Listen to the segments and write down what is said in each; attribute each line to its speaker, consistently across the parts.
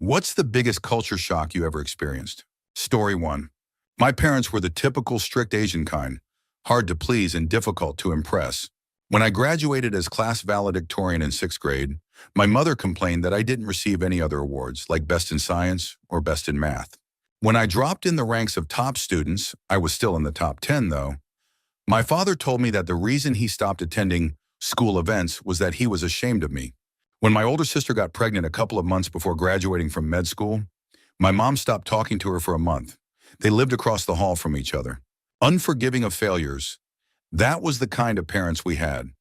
Speaker 1: What's the biggest culture shock you ever experienced? Story 1. My parents were the typical strict Asian kind, hard to please and difficult to impress. When I graduated as class valedictorian in 6th grade, my mother complained that I didn't receive any other awards, like Best in Science or Best in Math. When I dropped in the ranks of top students, I was still in the top 10 though, my father told me that the reason he stopped attending school events was that he was ashamed of me. When my older sister got pregnant a couple of months before graduating from med school, my mom stopped talking to her for a month. They lived across the hall from each other. Unforgiving of failures. That was the kind of parents we had.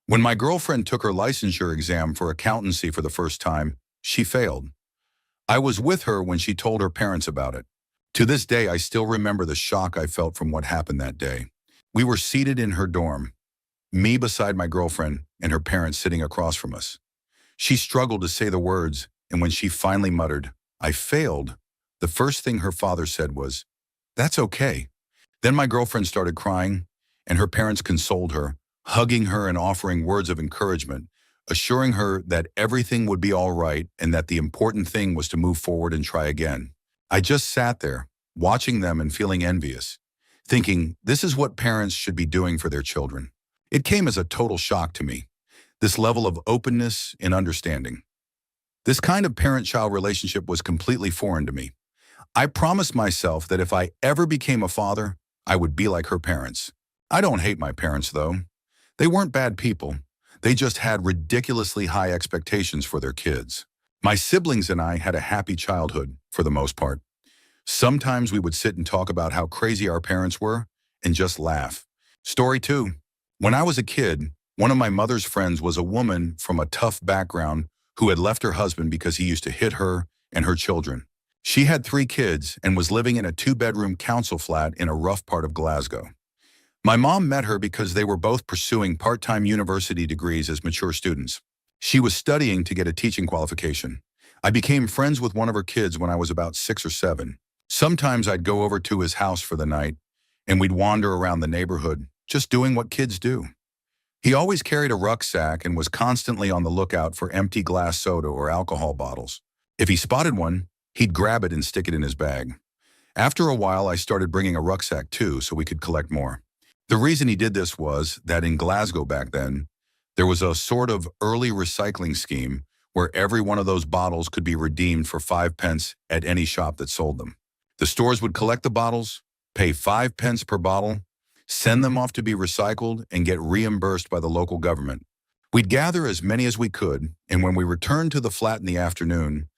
Speaker 1: When my girlfriend took her licensure exam for accountancy for the first time, she failed. I was with her when she told her parents about it. To this day, I still remember the shock I felt from what happened that day. We were seated in her dorm, me beside my girlfriend and her parents sitting across from us. She struggled to say the words, and when she finally muttered, "I failed," the first thing her father said was, "That's okay." Then my girlfriend started crying, and her parents consoled her, hugging her and offering words of encouragement, assuring her that everything would be all right and that the important thing was to move forward and try again. I just sat there, watching them and feeling envious, thinking this is what parents should be doing for their children. It came as a total shock to me, this level of openness and understanding. This kind of parent-child relationship was completely foreign to me. I promised myself that if I ever became a father, I would be like her parents. I don't hate my parents, though. They weren't bad people. They just had ridiculously high expectations for their kids. My siblings and I had a happy childhood, for the most part. Sometimes we would sit and talk about how crazy our parents were and just laugh. Story 2. When I was a kid, one of my mother's friends was a woman from a tough background who had left her husband because he used to hit her and her children. She had 3 kids and was living in a 2-bedroom council flat in a rough part of Glasgow. My mom met her because they were both pursuing part-time university degrees as mature students. She was studying to get a teaching qualification. I became friends with one of her kids when I was about 6 or 7. Sometimes I'd go over to his house for the night, and we'd wander around the neighborhood, just doing what kids do. He always carried a rucksack and was constantly on the lookout for empty glass soda or alcohol bottles. If he spotted one, he'd grab it and stick it in his bag. After a while, I started bringing a rucksack too, so we could collect more. The reason he did this was that in Glasgow back then, there was a sort of early recycling scheme where every one of those bottles could be redeemed for 5 pence at any shop that sold them. The stores would collect the bottles, pay 5 pence per bottle, send them off to be recycled, and get reimbursed by the local government. We'd gather as many as we could, and when we returned to the flat in the afternoon,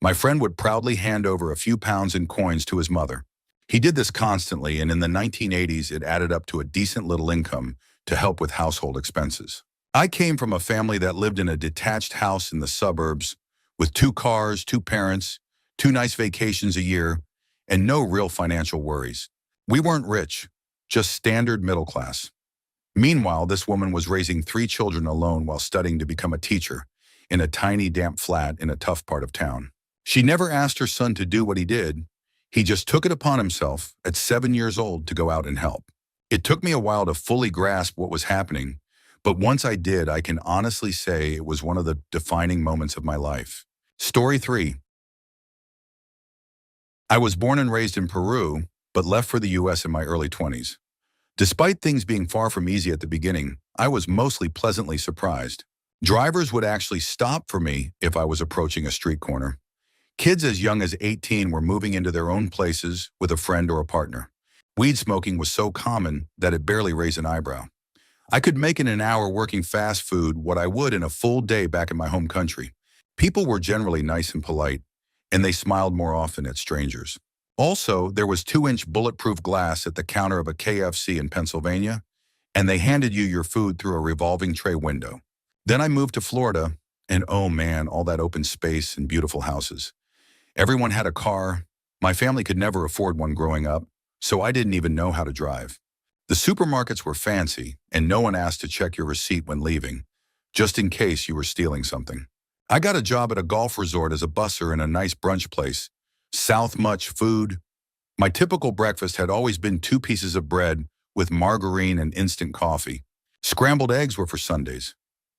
Speaker 1: my friend would proudly hand over a few pounds in coins to his mother. He did this constantly, and in the 1980s, it added up to a decent little income to help with household expenses. I came from a family that lived in a detached house in the suburbs with 2 cars, 2 parents, 2 nice vacations a year, and no real financial worries. We weren't rich, just standard middle class. Meanwhile, this woman was raising 3 children alone while studying to become a teacher in a tiny, damp flat in a tough part of town. She never asked her son to do what he did. He just took it upon himself at 7 years old to go out and help. It took me a while to fully grasp what was happening, but once I did, I can honestly say it was one of the defining moments of my life. Story 3. I was born and raised in Peru, but left for the US in my early 20s. Despite things being far from easy at the beginning, I was mostly pleasantly surprised. Drivers would actually stop for me if I was approaching a street corner. Kids as young as 18 were moving into their own places with a friend or a partner. Weed smoking was so common that it barely raised an eyebrow. I could make in an hour working fast food what I would in a full day back in my home country. People were generally nice and polite, and they smiled more often at strangers. Also, there was 2-inch bulletproof glass at the counter of a KFC in Pennsylvania, and they handed you your food through a revolving tray window. Then I moved to Florida, and oh man, all that open space and beautiful houses. Everyone had a car. My family could never afford one growing up, so I didn't even know how to drive. The supermarkets were fancy, and no one asked to check your receipt when leaving, just in case you were stealing something. I got a job at a golf resort as a busser in a nice brunch place. South much food. My typical breakfast had always been 2 pieces of bread with margarine and instant coffee. Scrambled eggs were for Sundays.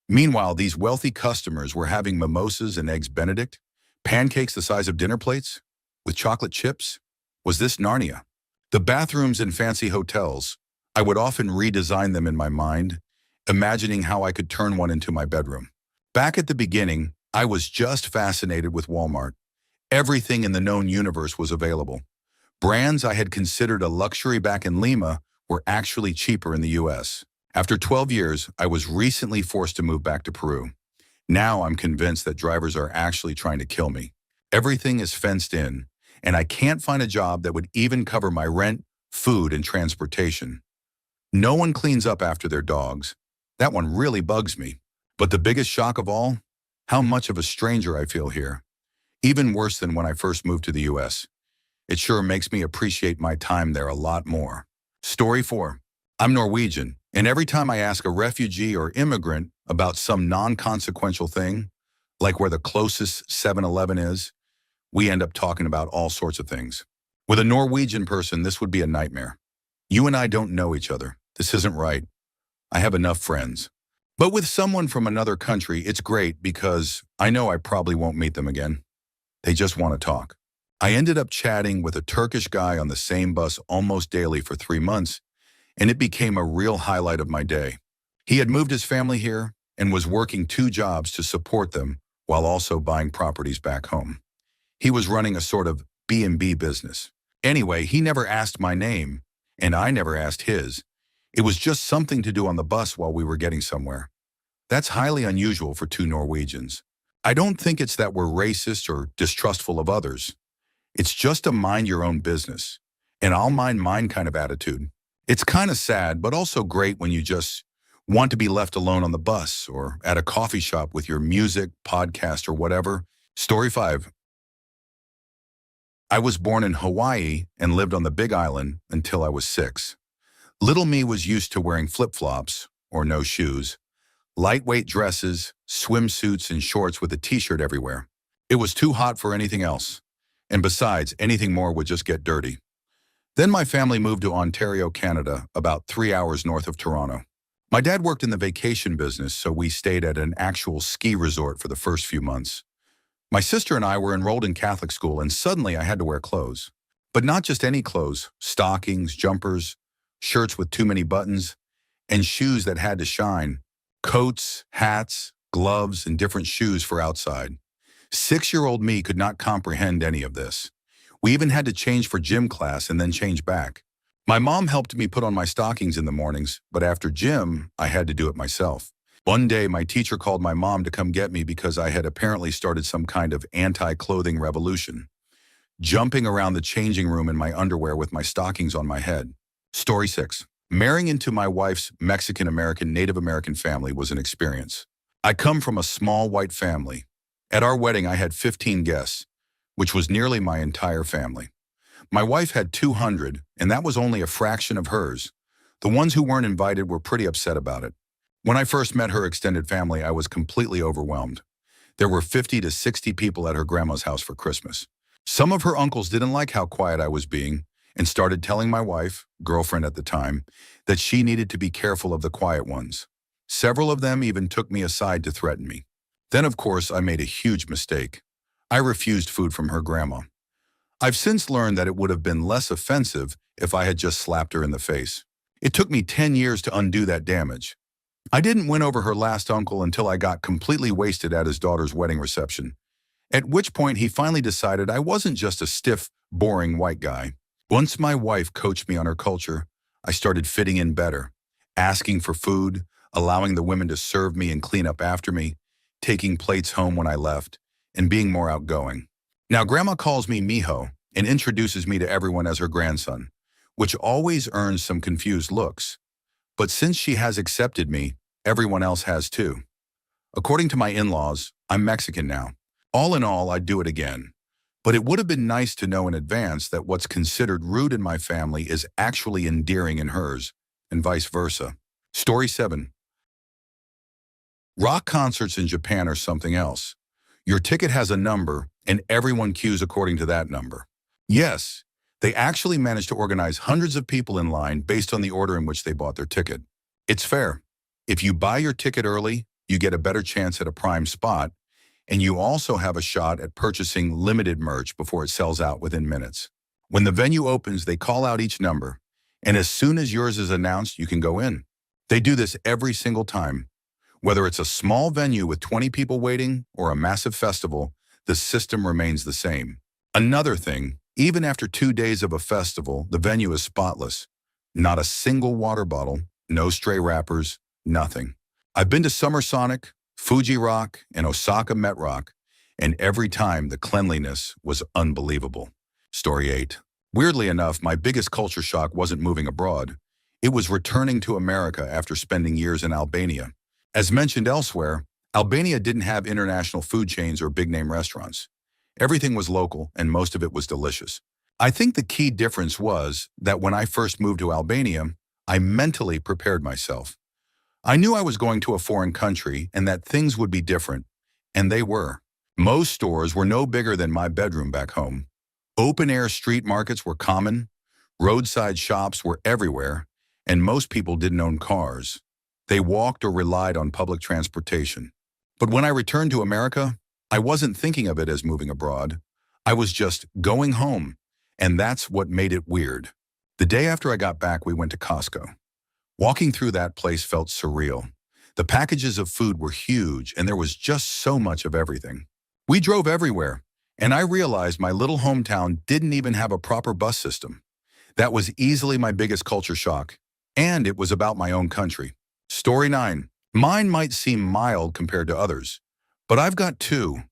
Speaker 1: Meanwhile, these wealthy customers were having mimosas and eggs Benedict, Pancakes the size of dinner plates? With chocolate chips? Was this Narnia? The bathrooms in fancy hotels. I would often redesign them in my mind, imagining how I could turn one into my bedroom. Back at the beginning, I was just fascinated with Walmart. Everything in the known universe was available. Brands I had considered a luxury back in Lima were actually cheaper in the US. After 12 years, I was recently forced to move back to Peru. Now I'm convinced that drivers are actually trying to kill me. Everything is fenced in, and I can't find a job that would even cover my rent, food, and transportation. No one cleans up after their dogs. That one really bugs me. But the biggest shock of all? How much of a stranger I feel here. Even worse than when I first moved to the US. It sure makes me appreciate my time there a lot more. Story 4. I'm Norwegian, and every time I ask a refugee or immigrant about some non-consequential thing, like where the closest 7-Eleven is, we end up talking about all sorts of things. With a Norwegian person, this would be a nightmare. You and I don't know each other. This isn't right. I have enough friends. But with someone from another country, it's great because I know I probably won't meet them again. They just want to talk. I ended up chatting with a Turkish guy on the same bus almost daily for 3 months, and it became a real highlight of my day. He had moved his family here and was working 2 jobs to support them while also buying properties back home. He was running a sort of B&B business. Anyway, he never asked my name, and I never asked his. It was just something to do on the bus while we were getting somewhere. That's highly unusual for 2 Norwegians. I don't think it's that we're racist or distrustful of others. It's just a mind your own business, and I'll mind mine kind of attitude. It's kind of sad, but also great when you just want to be left alone on the bus or at a coffee shop with your music, podcast, or whatever. Story 5. I was born in Hawaii and lived on the Big Island until I was 6. Little me was used to wearing flip-flops, or no shoes, lightweight dresses, swimsuits, and shorts with a t-shirt everywhere. It was too hot for anything else. And besides, anything more would just get dirty. Then my family moved to Ontario, Canada, about 3 hours north of Toronto. My dad worked in the vacation business, so we stayed at an actual ski resort for the first few months. My sister and I were enrolled in Catholic school, and suddenly I had to wear clothes. But not just any clothes, stockings, jumpers, shirts with too many buttons, and shoes that had to shine, coats, hats, gloves, and different shoes for outside. 6-year-old me could not comprehend any of this. We even had to change for gym class and then change back. My mom helped me put on my stockings in the mornings, but after gym, I had to do it myself. One day, my teacher called my mom to come get me because I had apparently started some kind of anti-clothing revolution, jumping around the changing room in my underwear with my stockings on my head. Story 6. Marrying into my wife's Mexican-American Native American family was an experience. I come from a small white family. At our wedding, I had 15 guests, which was nearly my entire family. My wife had 200, and that was only a fraction of hers. The ones who weren't invited were pretty upset about it. When I first met her extended family, I was completely overwhelmed. There were 50 to 60 people at her grandma's house for Christmas. Some of her uncles didn't like how quiet I was being and started telling my wife, girlfriend at the time, that she needed to be careful of the quiet ones. Several of them even took me aside to threaten me. Then, of course, I made a huge mistake. I refused food from her grandma. I've since learned that it would have been less offensive if I had just slapped her in the face. It took me 10 years to undo that damage. I didn't win over her last uncle until I got completely wasted at his daughter's wedding reception, at which point he finally decided I wasn't just a stiff, boring white guy. Once my wife coached me on her culture, I started fitting in better, asking for food, allowing the women to serve me and clean up after me, taking plates home when I left, and being more outgoing. Now, Grandma calls me Mijo and introduces me to everyone as her grandson, which always earns some confused looks. But since she has accepted me, everyone else has too. According to my in-laws, I'm Mexican now. All in all, I'd do it again. But it would have been nice to know in advance that what's considered rude in my family is actually endearing in hers, and vice versa. Story 7. Rock concerts in Japan are something else. Your ticket has a number, and everyone queues according to that number. Yes, they actually managed to organize hundreds of people in line based on the order in which they bought their ticket. It's fair. If you buy your ticket early, you get a better chance at a prime spot, And you also have a shot at purchasing limited merch before it sells out within minutes. When the venue opens, they call out each number, and as soon as yours is announced, you can go in. They do this every single time. Whether it's a small venue with 20 people waiting or a massive festival, the system remains the same. Another thing, even after 2 days of a festival, the venue is spotless. Not a single water bottle, no stray wrappers, nothing. I've been to Summer Sonic, Fuji Rock, and Osaka Met Rock, and every time the cleanliness was unbelievable. Story 8. Weirdly enough, my biggest culture shock wasn't moving abroad. It was returning to America after spending years in Albania. As mentioned elsewhere, Albania didn't have international food chains or big-name restaurants. Everything was local, and most of it was delicious. I think the key difference was that when I first moved to Albania, I mentally prepared myself. I knew I was going to a foreign country and that things would be different, and they were. Most stores were no bigger than my bedroom back home. Open-air street markets were common, roadside shops were everywhere, and most people didn't own cars. They walked or relied on public transportation. But when I returned to America, I wasn't thinking of it as moving abroad. I was just going home, and that's what made it weird. The day after I got back, we went to Costco. Walking through that place felt surreal. The packages of food were huge, and there was just so much of everything. We drove everywhere, and I realized my little hometown didn't even have a proper bus system. That was easily my biggest culture shock, and it was about my own country. Story 9. Mine might seem mild compared to others, but I've got two.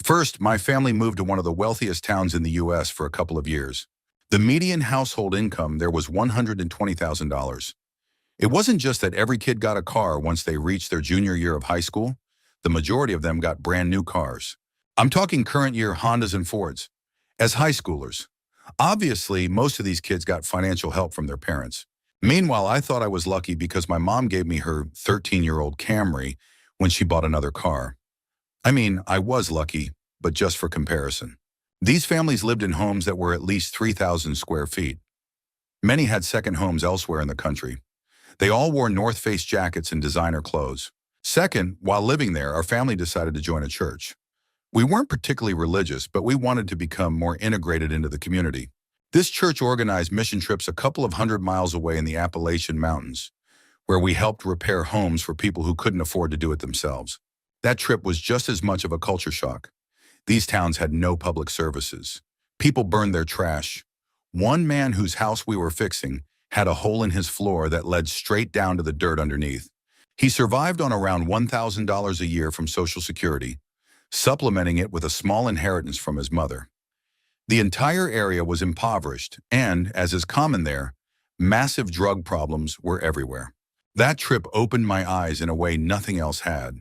Speaker 1: First, my family moved to one of the wealthiest towns in the U.S. for a couple of years. The median household income there was $120,000. It wasn't just that every kid got a car once they reached their junior year of high school. The majority of them got brand new cars. I'm talking current year Hondas and Fords. As high schoolers, obviously, most of these kids got financial help from their parents. Meanwhile, I thought I was lucky because my mom gave me her 13-year-old Camry when she bought another car. I mean, I was lucky, but just for comparison. These families lived in homes that were at least 3,000 square feet. Many had second homes elsewhere in the country. They all wore North Face jackets and designer clothes. Second, while living there, our family decided to join a church. We weren't particularly religious, but we wanted to become more integrated into the community. This church organized mission trips a couple of 100 miles away in the Appalachian Mountains, where we helped repair homes for people who couldn't afford to do it themselves. That trip was just as much of a culture shock. These towns had no public services. People burned their trash. One man whose house we were fixing had a hole in his floor that led straight down to the dirt underneath. He survived on around $1,000 a year from Social Security, supplementing it with a small inheritance from his mother. The entire area was impoverished, and, as is common there, massive drug problems were everywhere. That trip opened my eyes in a way nothing else had.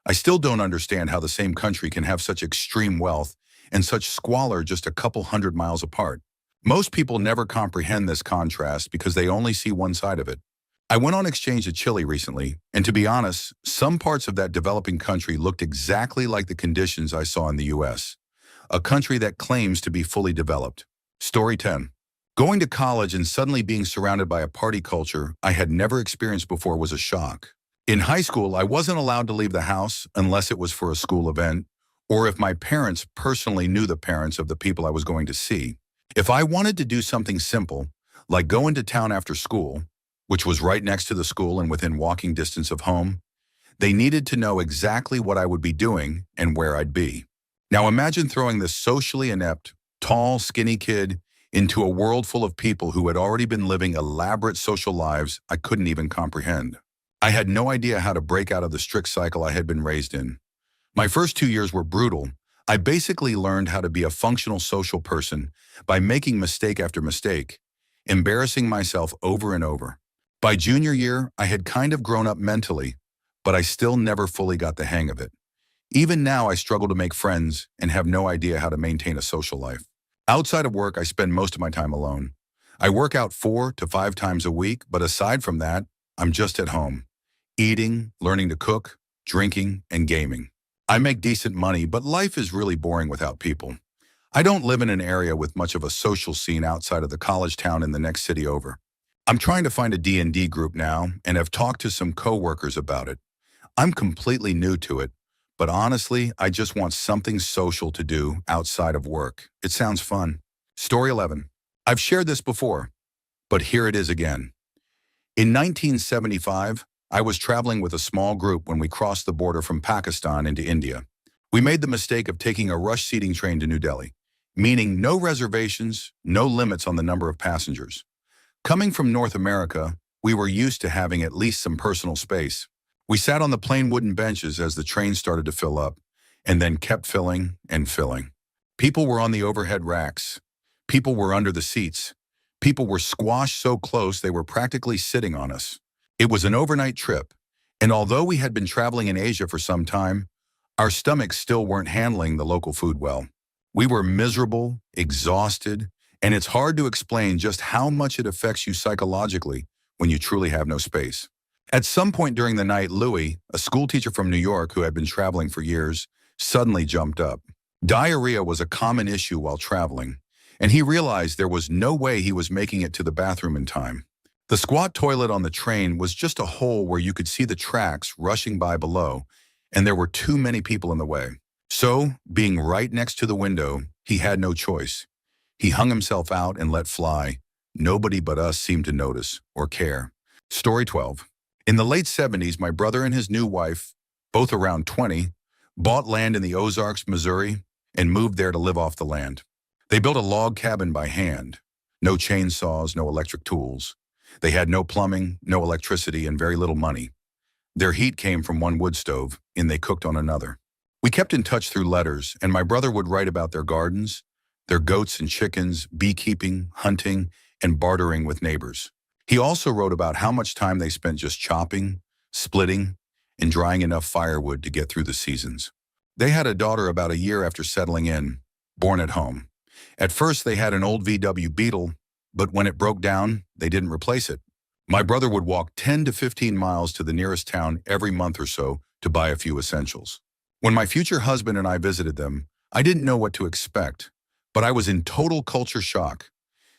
Speaker 1: I still don't understand how the same country can have such extreme wealth and such squalor just a couple 100 miles apart. Most people never comprehend this contrast because they only see one side of it. I went on exchange to Chile recently, and to be honest, some parts of that developing country looked exactly like the conditions I saw in the U.S., a country that claims to be fully developed. Story 10. Going to college and suddenly being surrounded by a party culture I had never experienced before was a shock. In high school, I wasn't allowed to leave the house unless it was for a school event, or if my parents personally knew the parents of the people I was going to see. If I wanted to do something simple, like go into town after school, which was right next to the school and within walking distance of home, they needed to know exactly what I would be doing and where I'd be. Now imagine throwing this socially inept, tall, skinny kid into a world full of people who had already been living elaborate social lives I couldn't even comprehend. I had no idea how to break out of the strict cycle I had been raised in. My first 2 years were brutal. I basically learned how to be a functional social person by making mistake after mistake, embarrassing myself over and over. By junior year, I had kind of grown up mentally, but I still never fully got the hang of it. Even now, I struggle to make friends and have no idea how to maintain a social life. Outside of work, I spend most of my time alone. I work out 4 to 5 times a week, but aside from that, I'm just at home, eating, learning to cook, drinking, and gaming. I make decent money, but life is really boring without people. I don't live in an area with much of a social scene outside of the college town in the next city over. I'm trying to find a D&D group now and have talked to some coworkers about it. I'm completely new to it, but honestly, I just want something social to do outside of work. It sounds fun. Story 11. I've shared this before, but here it is again. In 1975, I was traveling with a small group when we crossed the border from Pakistan into India. We made the mistake of taking a rush seating train to New Delhi, meaning no reservations, no limits on the number of passengers. Coming from North America, we were used to having at least some personal space. We sat on the plain wooden benches as the train started to fill up, and then kept filling and filling. People were on the overhead racks. People were under the seats. People were squashed so close they were practically sitting on us. It was an overnight trip, and although we had been traveling in Asia for some time, our stomachs still weren't handling the local food well. We were miserable, exhausted, and it's hard to explain just how much it affects you psychologically when you truly have no space. At some point during the night, Louis, a schoolteacher from New York who had been traveling for years, suddenly jumped up. Diarrhea was a common issue while traveling, and he realized there was no way he was making it to the bathroom in time. The squat toilet on the train was just a hole where you could see the tracks rushing by below, and there were too many people in the way. So, being right next to the window, he had no choice. He hung himself out and let fly. Nobody but us seemed to notice or care. Story 12. In the late 70s, my brother and his new wife, both around 20, bought land in the Ozarks, Missouri, and moved there to live off the land. They built a log cabin by hand. No chainsaws, no electric tools. They had no plumbing, no electricity, and very little money. Their heat came from one wood stove, and they cooked on another. We kept in touch through letters, and my brother would write about their gardens, their goats and chickens, beekeeping, hunting, and bartering with neighbors. He also wrote about how much time they spent just chopping, splitting, and drying enough firewood to get through the seasons. They had a daughter about a year after settling in, born at home. At first, they had an old VW Beetle, but when it broke down, they didn't replace it. My brother would walk 10 to 15 miles to the nearest town every month or so to buy a few essentials. When my future husband and I visited them, I didn't know what to expect, but I was in total culture shock.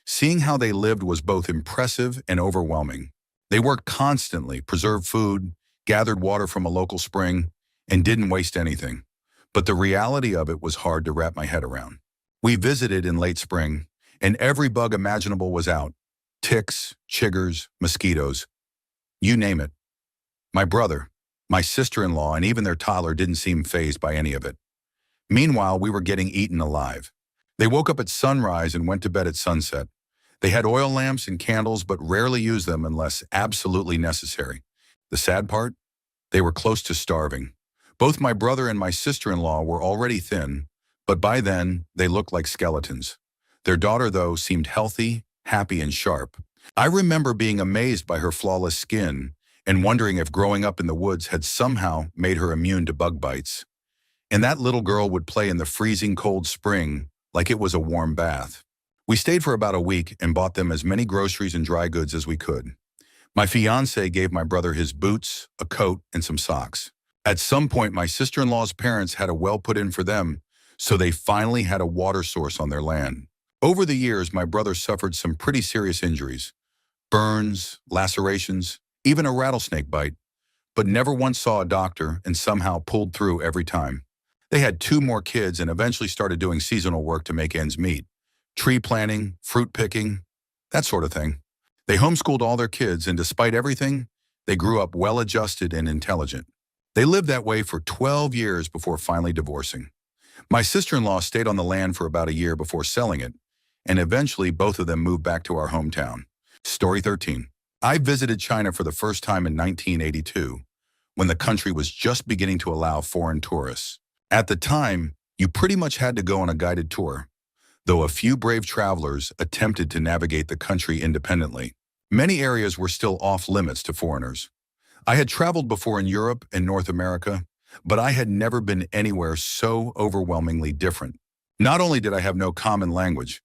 Speaker 1: Seeing how they lived was both impressive and overwhelming. They worked constantly, preserved food, gathered water from a local spring, and didn't waste anything. But the reality of it was hard to wrap my head around. We visited in late spring, and every bug imaginable was out. Ticks, chiggers, mosquitoes, you name it. My brother, my sister-in-law, and even their toddler didn't seem fazed by any of it. Meanwhile, we were getting eaten alive. They woke up at sunrise and went to bed at sunset. They had oil lamps and candles, but rarely used them unless absolutely necessary. The sad part? They were close to starving. Both my brother and my sister-in-law were already thin, but by then, they looked like skeletons. Their daughter, though, seemed healthy, happy, and sharp. I remember being amazed by her flawless skin and wondering if growing up in the woods had somehow made her immune to bug bites. And that little girl would play in the freezing cold spring like it was a warm bath. We stayed for about a week and bought them as many groceries and dry goods as we could. My fiancé gave my brother his boots, a coat, and some socks. At some point, my sister-in-law's parents had a well put in for them, so they finally had a water source on their land. Over the years, my brother suffered some pretty serious injuries. Burns, lacerations, even a rattlesnake bite, but never once saw a doctor and somehow pulled through every time. They had 2 more kids and eventually started doing seasonal work to make ends meet. Tree planting, fruit picking, that sort of thing. They homeschooled all their kids, and despite everything, they grew up well-adjusted and intelligent. They lived that way for 12 years before finally divorcing. My sister-in-law stayed on the land for about a year before selling it, and eventually both of them moved back to our hometown. Story 13. I visited China for the first time in 1982, when the country was just beginning to allow foreign tourists. At the time, you pretty much had to go on a guided tour, though a few brave travelers attempted to navigate the country independently. Many areas were still off-limits to foreigners. I had traveled before in Europe and North America, but I had never been anywhere so overwhelmingly different. Not only did I have no common language,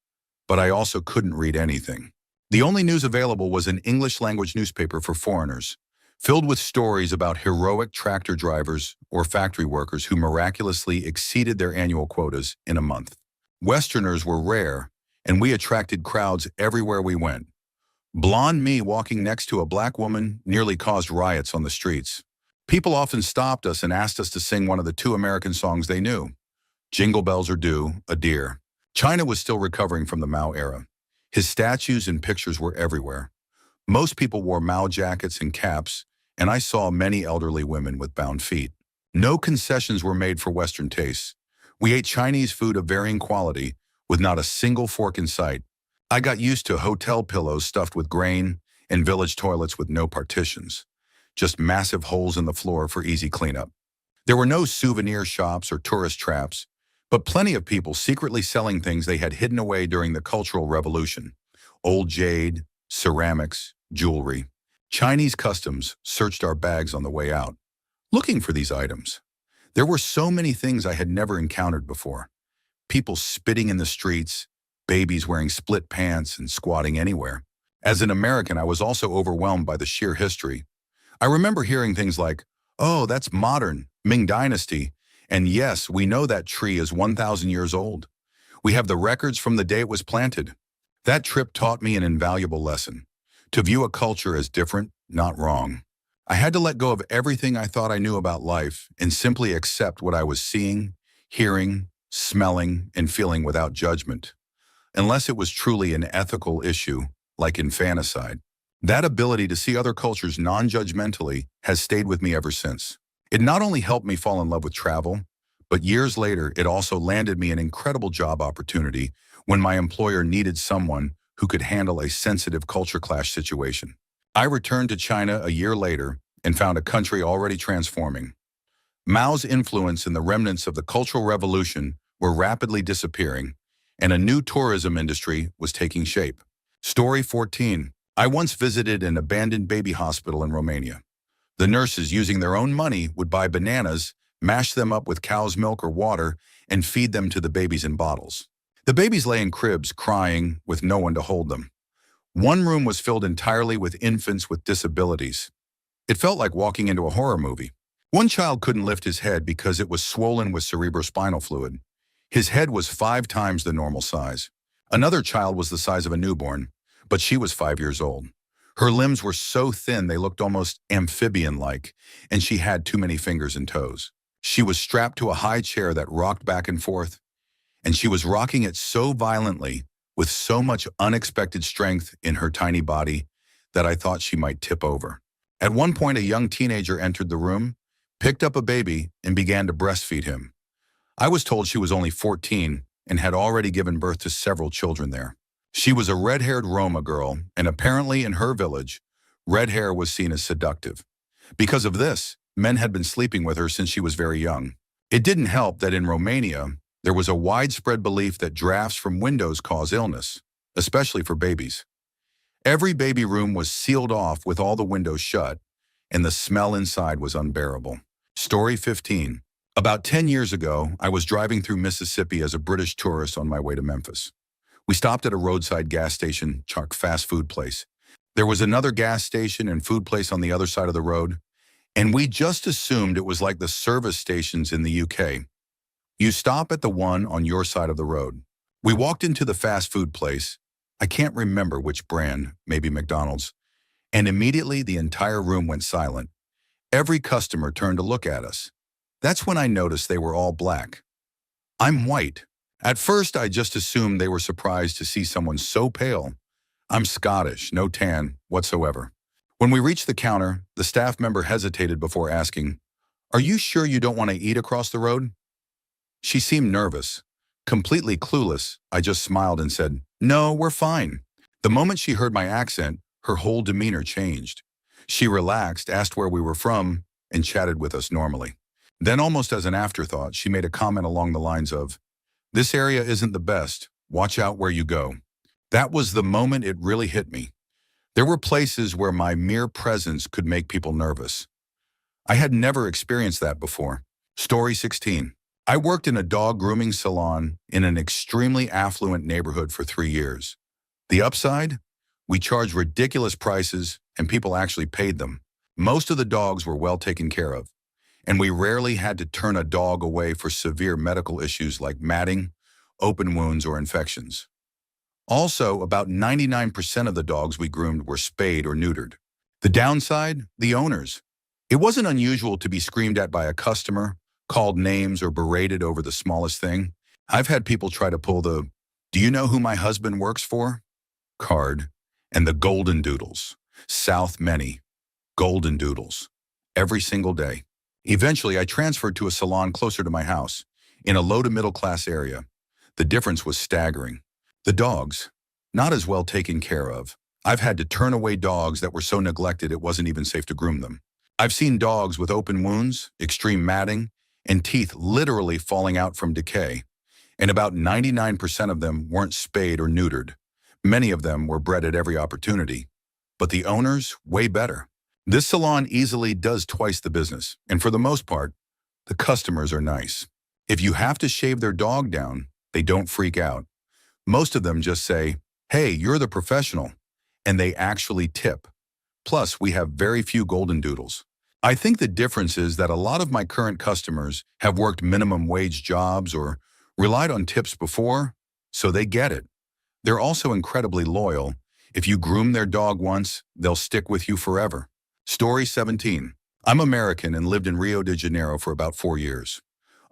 Speaker 1: but I also couldn't read anything. The only news available was an English-language newspaper for foreigners, filled with stories about heroic tractor drivers or factory workers who miraculously exceeded their annual quotas in a month. Westerners were rare, and we attracted crowds everywhere we went. Blonde me walking next to a black woman nearly caused riots on the streets. People often stopped us and asked us to sing one of the two American songs they knew, Jingle Bells Are Due, A Deer. China was still recovering from the Mao era. His statues and pictures were everywhere. Most people wore Mao jackets and caps, and I saw many elderly women with bound feet. No concessions were made for Western tastes. We ate Chinese food of varying quality, with not a single fork in sight. I got used to hotel pillows stuffed with grain and village toilets with no partitions, just massive holes in the floor for easy cleanup. There were no souvenir shops or tourist traps, but plenty of people secretly selling things they had hidden away during the Cultural Revolution. Old jade, ceramics, jewelry. Chinese customs searched our bags on the way out, looking for these items. There were so many things I had never encountered before. People spitting in the streets, babies wearing split pants and squatting anywhere. As an American, I was also overwhelmed by the sheer history. I remember hearing things like, "Oh, that's modern, Ming Dynasty, and yes, we know that tree is 1,000 years old. We have the records from the day it was planted." That trip taught me an invaluable lesson: to view a culture as different, not wrong. I had to let go of everything I thought I knew about life and simply accept what I was seeing, hearing, smelling, and feeling without judgment, unless it was truly an ethical issue, like infanticide. That ability to see other cultures non-judgmentally has stayed with me ever since. It not only helped me fall in love with travel, but years later, it also landed me an incredible job opportunity when my employer needed someone who could handle a sensitive culture clash situation. I returned to China a year later and found a country already transforming. Mao's influence and the remnants of the Cultural Revolution were rapidly disappearing, and a new tourism industry was taking shape. Story 14. I once visited an abandoned baby hospital in Romania. The nurses, using their own money, would buy bananas, mash them up with cow's milk or water, and feed them to the babies in bottles. The babies lay in cribs, crying, with no one to hold them. One room was filled entirely with infants with disabilities. It felt like walking into a horror movie. One child couldn't lift his head because it was swollen with cerebrospinal fluid. His head was 5 times the normal size. Another child was the size of a newborn, but she was 5 years old. Her limbs were so thin they looked almost amphibian-like, and she had too many fingers and toes. She was strapped to a high chair that rocked back and forth, and she was rocking it so violently, with so much unexpected strength in her tiny body, that I thought she might tip over. At one point, a young teenager entered the room, picked up a baby, and began to breastfeed him. I was told she was only 14 and had already given birth to several children there. She was a red-haired Roma girl, and apparently in her village, red hair was seen as seductive. Because of this, men had been sleeping with her since she was very young. It didn't help that in Romania, there was a widespread belief that drafts from windows cause illness, especially for babies. Every baby room was sealed off with all the windows shut, and the smell inside was unbearable. Story 15. About 10 years ago, I was driving through Mississippi as a British tourist on my way to Memphis. We stopped at a roadside gas station, fast food place. There was another gas station and food place on the other side of the road, and we just assumed it was like the service stations in the UK. You stop at the one on your side of the road. We walked into the fast food place. I can't remember which brand, maybe McDonald's, and immediately the entire room went silent. Every customer turned to look at us. That's when I noticed they were all black. I'm white. At first, I just assumed they were surprised to see someone so pale. I'm Scottish, no tan whatsoever. When we reached the counter, the staff member hesitated before asking, "Are you sure you don't want to eat across the road?" She seemed nervous. Completely clueless, I just smiled and said, "No, we're fine." The moment she heard my accent, her whole demeanor changed. She relaxed, asked where we were from, and chatted with us normally. Then, almost as an afterthought, she made a comment along the lines of, "This area isn't the best. Watch out where you go." That was the moment it really hit me. There were places where my mere presence could make people nervous. I had never experienced that before. Story 16. I worked in a dog grooming salon in an extremely affluent neighborhood for 3 years. The upside? We charged ridiculous prices, and people actually paid them. Most of the dogs were well taken care of, and we rarely had to turn a dog away for severe medical issues like matting, open wounds, or infections. Also, about 99% of the dogs we groomed were spayed or neutered. The downside? The owners. It wasn't unusual to be screamed at by a customer, called names, or berated over the smallest thing. I've had people try to pull the, "Do you know who my husband works for?" card, and the golden doodles. South many. Golden doodles. Every single day. Eventually, I transferred to a salon closer to my house, in a low to middle class area. The difference was staggering. The dogs, not as well taken care of. I've had to turn away dogs that were so neglected it wasn't even safe to groom them. I've seen dogs with open wounds, extreme matting, and teeth literally falling out from decay. And about 99% of them weren't spayed or neutered. Many of them were bred at every opportunity. But the owners, way better. This salon easily does twice the business, and for the most part, the customers are nice. If you have to shave their dog down, they don't freak out. Most of them just say, "Hey, you're the professional," and they actually tip. Plus, we have very few golden doodles. I think the difference is that a lot of my current customers have worked minimum wage jobs or relied on tips before, so they get it. They're also incredibly loyal. If you groom their dog once, they'll stick with you forever. Story 17. I'm American and lived in Rio de Janeiro for about 4 years.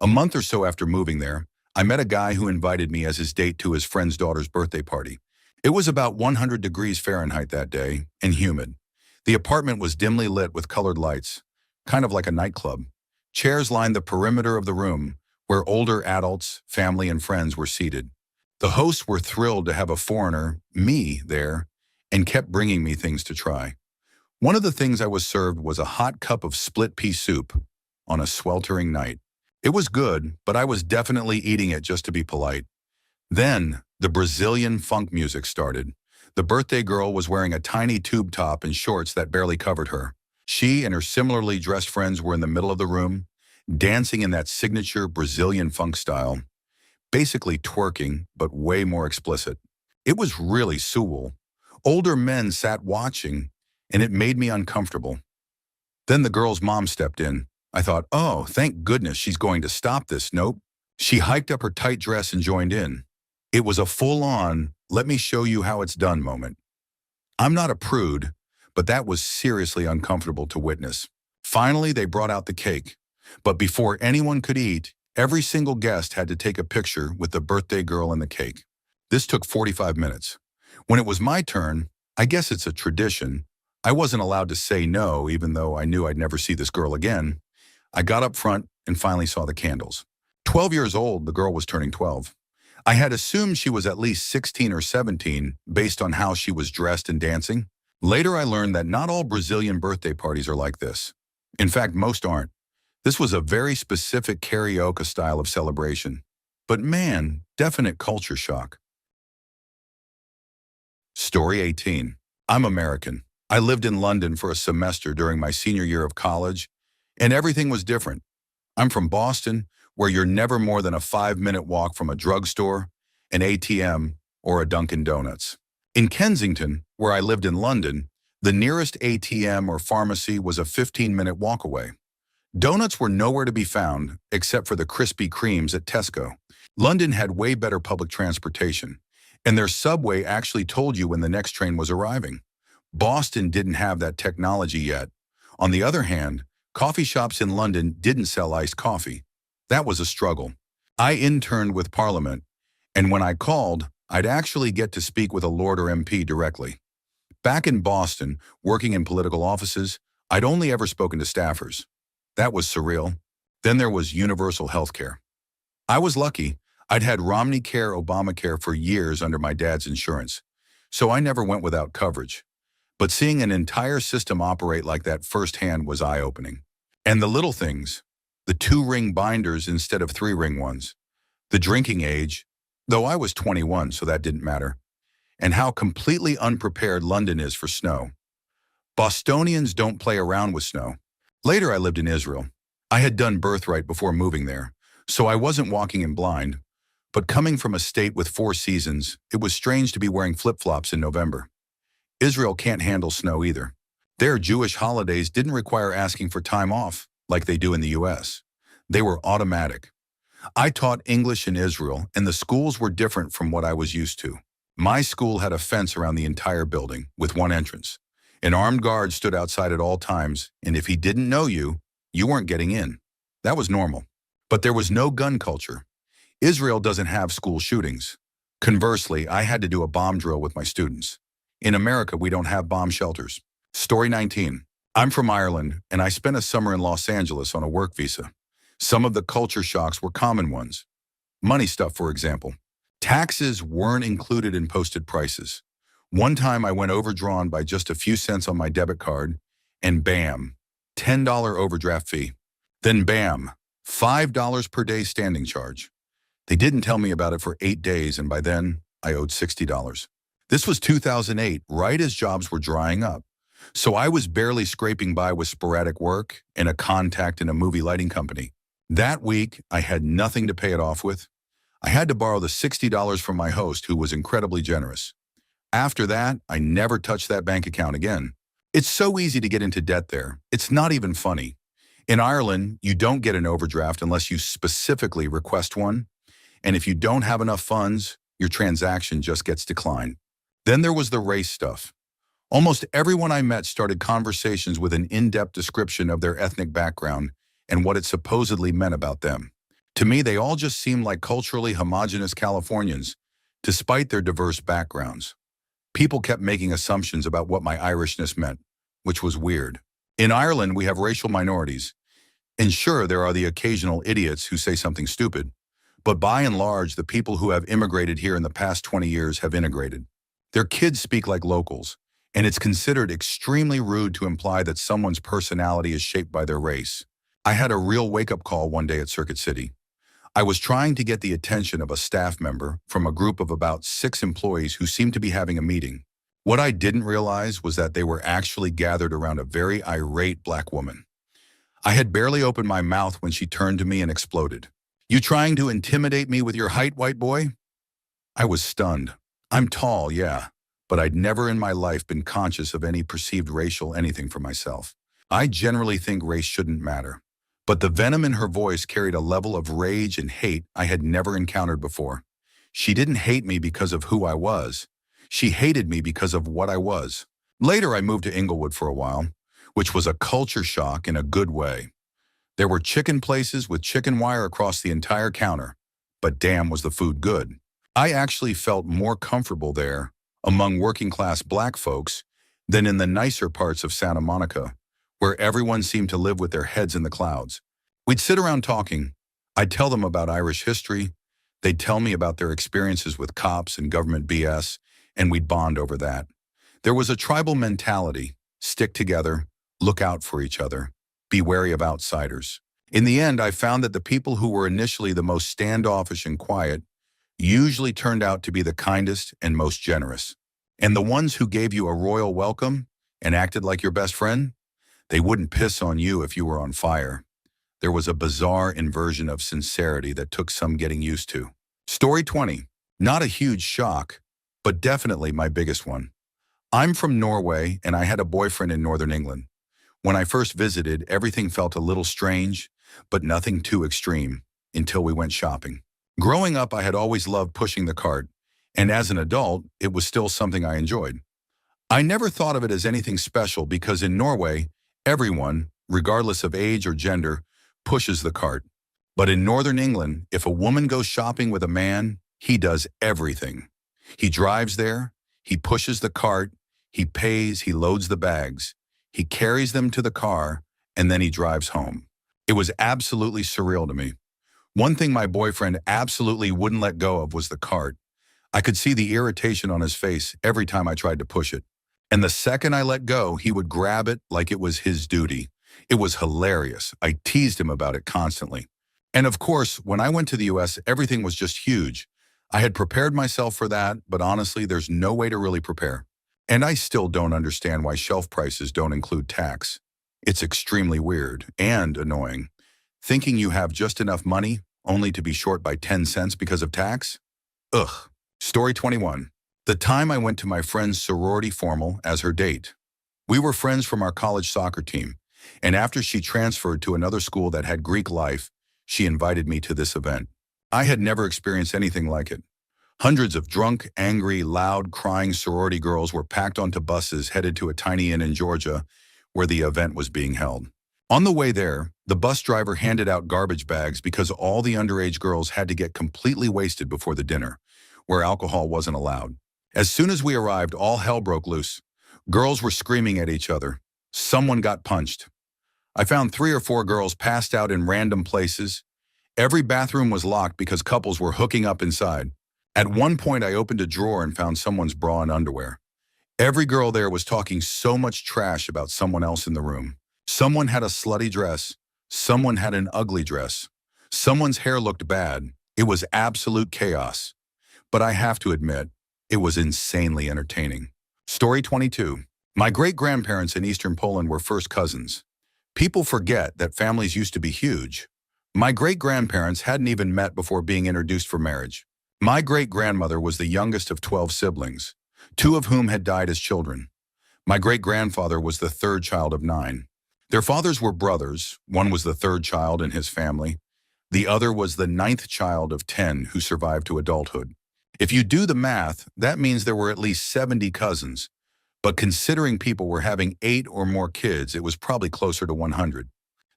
Speaker 1: A month or so after moving there, I met a guy who invited me as his date to his friend's daughter's birthday party. It was about 100 degrees Fahrenheit that day, and humid. The apartment was dimly lit with colored lights, kind of like a nightclub. Chairs lined the perimeter of the room, where older adults, family, and friends were seated. The hosts were thrilled to have a foreigner, me, there, and kept bringing me things to try. One of the things I was served was a hot cup of split pea soup on a sweltering night. It was good, but I was definitely eating it just to be polite. Then, the Brazilian funk music started. The birthday girl was wearing a tiny tube top and shorts that barely covered her. She and her similarly dressed friends were in the middle of the room, dancing in that signature Brazilian funk style. Basically twerking, but way more explicit. It was really Sewell. Older men sat watching, and it made me uncomfortable. Then the girl's mom stepped in. I thought, oh, thank goodness she's going to stop this. Nope. She hiked up her tight dress and joined in. It was a full-on, let me show you how it's done moment. I'm not a prude, but that was seriously uncomfortable to witness. Finally, they brought out the cake. But before anyone could eat, every single guest had to take a picture with the birthday girl and the cake. This took 45 minutes. When it was my turn, I guess it's a tradition, I wasn't allowed to say no, even though I knew I'd never see this girl again. I got up front and finally saw the candles. 12 years old, the girl was turning 12. I had assumed she was at least 16 or 17 based on how she was dressed and dancing. Later, I learned that not all Brazilian birthday parties are like this. In fact, most aren't. This was a very specific karaoke style of celebration. But man, definite culture shock. Story 18. I'm American. I lived in London for a semester during my senior year of college, and everything was different. I'm from Boston, where you're never more than a 5-minute walk from a drugstore, an ATM, or a Dunkin' Donuts. In Kensington, where I lived in London, the nearest ATM or pharmacy was a 15-minute walk away. Donuts were nowhere to be found except for the Krispy Kremes at Tesco. London had way better public transportation, and their subway actually told you when the next train was arriving. Boston didn't have that technology yet. On the other hand, coffee shops in London didn't sell iced coffee. That was a struggle. I interned with Parliament, and when I called, I'd actually get to speak with a Lord or MP directly. Back in Boston, working in political offices, I'd only ever spoken to staffers. That was surreal. Then there was universal health care. I was lucky. I'd had Romney Care, Obamacare for years under my dad's insurance, so I never went without coverage. But seeing an entire system operate like that firsthand was eye-opening. And the little things, the 2-ring binders instead of 3-ring ones, the drinking age, though I was 21, so that didn't matter, and how completely unprepared London is for snow. Bostonians don't play around with snow. Later, I lived in Israel. I had done birthright before moving there, so I wasn't walking in blind. But coming from a state with 4 seasons, it was strange to be wearing flip-flops in November. Israel can't handle snow either. Their Jewish holidays didn't require asking for time off like they do in the US. They were automatic. I taught English in Israel, and the schools were different from what I was used to. My school had a fence around the entire building with one entrance. An armed guard stood outside at all times, and if he didn't know you, you weren't getting in. That was normal. But there was no gun culture. Israel doesn't have school shootings. Conversely, I had to do a bomb drill with my students. In America, we don't have bomb shelters. Story 19. I'm from Ireland, and I spent a summer in Los Angeles on a work visa. Some of the culture shocks were common ones. Money stuff, for example. Taxes weren't included in posted prices. One time I went overdrawn by just a few cents on my debit card, and bam, $10 overdraft fee. Then bam, $5 per day standing charge. They didn't tell me about it for 8 days, and by then, I owed $60. This was 2008, right as jobs were drying up. So I was barely scraping by with sporadic work and a contact in a movie lighting company. That week, I had nothing to pay it off with. I had to borrow the $60 from my host, who was incredibly generous. After that, I never touched that bank account again. It's so easy to get into debt there. It's not even funny. In Ireland, you don't get an overdraft unless you specifically request one. And if you don't have enough funds, your transaction just gets declined. Then there was the race stuff. Almost everyone I met started conversations with an in-depth description of their ethnic background and what it supposedly meant about them. To me, they all just seemed like culturally homogenous Californians, despite their diverse backgrounds. People kept making assumptions about what my Irishness meant, which was weird. In Ireland, we have racial minorities. And sure, there are the occasional idiots who say something stupid. But by and large, the people who have immigrated here in the past 20 years have integrated. Their kids speak like locals, and it's considered extremely rude to imply that someone's personality is shaped by their race. I had a real wake-up call one day at Circuit City. I was trying to get the attention of a staff member from a group of about 6 employees who seemed to be having a meeting. What I didn't realize was that they were actually gathered around a very irate black woman. I had barely opened my mouth when she turned to me and exploded. "You trying to intimidate me with your height, white boy?" I was stunned. I'm tall, yeah, but I'd never in my life been conscious of any perceived racial anything for myself. I generally think race shouldn't matter. But the venom in her voice carried a level of rage and hate I had never encountered before. She didn't hate me because of who I was. She hated me because of what I was. Later, I moved to Inglewood for a while, which was a culture shock in a good way. There were chicken places with chicken wire across the entire counter, but damn was the food good. I actually felt more comfortable there among working-class black folks than in the nicer parts of Santa Monica, where everyone seemed to live with their heads in the clouds. We'd sit around talking. I'd tell them about Irish history. They'd tell me about their experiences with cops and government BS, and we'd bond over that. There was a tribal mentality: stick together, look out for each other, be wary of outsiders. In the end, I found that the people who were initially the most standoffish and quiet usually turned out to be the kindest and most generous. And the ones who gave you a royal welcome and acted like your best friend, they wouldn't piss on you if you were on fire. There was a bizarre inversion of sincerity that took some getting used to. Story 20. Not a huge shock, but definitely my biggest one. I'm from Norway, and I had a boyfriend in Northern England. When I first visited, everything felt a little strange, but nothing too extreme, until we went shopping. Growing up, I had always loved pushing the cart, and as an adult, it was still something I enjoyed. I never thought of it as anything special because in Norway, everyone, regardless of age or gender, pushes the cart. But in Northern England, if a woman goes shopping with a man, he does everything. He drives there, he pushes the cart, he pays, he loads the bags, he carries them to the car, and then he drives home. It was absolutely surreal to me. One thing my boyfriend absolutely wouldn't let go of was the cart. I could see the irritation on his face every time I tried to push it. And the second I let go, he would grab it like it was his duty. It was hilarious. I teased him about it constantly. And of course, when I went to the US, everything was just huge. I had prepared myself for that, but honestly, there's no way to really prepare. And I still don't understand why shelf prices don't include tax. It's extremely weird and annoying. Thinking you have just enough money, only to be short by 10 cents because of tax? Ugh. Story 21. The time I went to my friend's sorority formal as her date. We were friends from our college soccer team, and after she transferred to another school that had Greek life, she invited me to this event. I had never experienced anything like it. Hundreds of drunk, angry, loud, crying sorority girls were packed onto buses headed to a tiny inn in Georgia where the event was being held. On the way there, the bus driver handed out garbage bags because all the underage girls had to get completely wasted before the dinner, where alcohol wasn't allowed. As soon as we arrived, all hell broke loose. Girls were screaming at each other. Someone got punched. I found 3 or 4 girls passed out in random places. Every bathroom was locked because couples were hooking up inside. At one point, I opened a drawer and found someone's bra and underwear. Every girl there was talking so much trash about someone else in the room. Someone had a slutty dress. Someone had an ugly dress. Someone's hair looked bad. It was absolute chaos. But I have to admit, it was insanely entertaining. Story 22. My great-grandparents in Eastern Poland were first cousins. People forget that families used to be huge. My great-grandparents hadn't even met before being introduced for marriage. My great-grandmother was the youngest of 12 siblings, 2 of whom had died as children. My great-grandfather was the 3rd child of 9. Their fathers were brothers. One was the 3rd child in his family. The other was the 9th child of 10 who survived to adulthood. If you do the math, that means there were at least 70 cousins. But considering people were having 8 or more kids, it was probably closer to 100.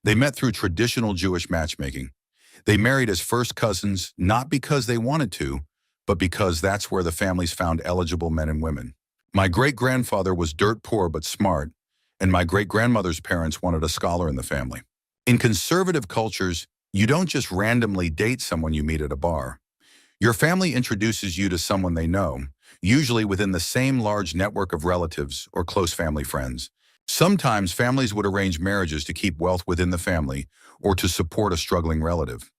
Speaker 1: They met through traditional Jewish matchmaking. They married as first cousins, not because they wanted to, but because that's where the families found eligible men and women. My great-grandfather was dirt poor but smart, and my great-grandmother's parents wanted a scholar in the family. In conservative cultures, you don't just randomly date someone you meet at a bar. Your family introduces you to someone they know, usually within the same large network of relatives or close family friends. Sometimes families would arrange marriages to keep wealth within the family or to support a struggling relative.